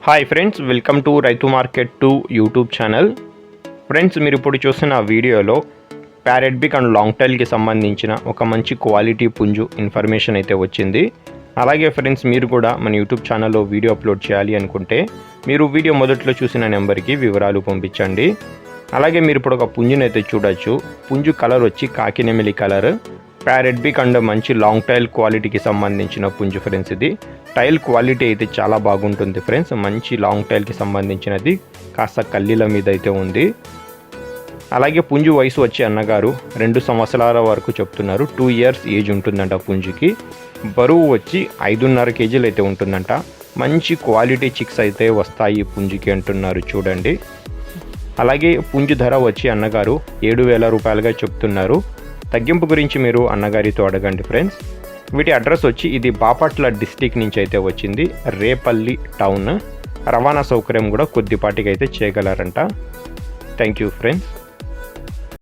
Hi friends, welcome to రైతు market 2 YouTube channel. Friends, మీరు ఇప్పుడు చూస్తున్న వీడియోలో ప్యారెట్ బిగ్ అండ్ లాంగ్ టైల్కి సంబంధించిన ఒక మంచి క్వాలిటీ పుంజు ఇన్ఫర్మేషన్ అయితే వచ్చింది. అలాగే ఫ్రెండ్స్, మీరు కూడా మన యూట్యూబ్ ఛానల్లో వీడియో అప్లోడ్ చేయాలి అనుకుంటే మీరు వీడియో మొదట్లో చూసిన నెంబర్కి వివరాలు పంపించండి. అలాగే మీరు ఇప్పుడు ఒక పుంజునైతే చూడొచ్చు. పుంజు కలర్ వచ్చి కాకినెమిలి కలర్, ప్యారెట్ బిగ్ అండ్ మంచి లాంగ్ టైల్ క్వాలిటీకి సంబంధించిన పుంజు ఫ్రెండ్స్. ఇది టైల్ క్వాలిటీ అయితే చాలా బాగుంటుంది ఫ్రెండ్స్. మంచి లాంగ్ టైల్కి సంబంధించినది, కాస్త కల్లీల మీద అయితే ఉంది. అలాగే పుంజు వయసు వచ్చి అన్నగారు 2 సంవత్సరాల వరకు చెప్తున్నారు. 2 ఇయర్స్ ఏజ్ ఉంటుందంట పుంజుకి. బరువు వచ్చి 5.5 కేజీలు అయితే ఉంటుందంట. మంచి క్వాలిటీ చిక్స్ అయితే వస్తాయి పుంజుకి అంటున్నారు, చూడండి. అలాగే పుంజు ధర వచ్చి అన్నగారు 7,000 రూపాయలుగా చెప్తున్నారు. తగ్గింపు గురించి మీరు అన్నగారితో అడగండి ఫ్రెండ్స్. వీటి అడ్రస్ వచ్చి ఇది బాపట్ల డిస్టిక్ నుంచి అయితే వచ్చింది, రేపల్లి టౌన్. రవాణా సౌకర్యం కూడా కొద్దిపాటికి అయితే చేయగలరంట. Thank you friends.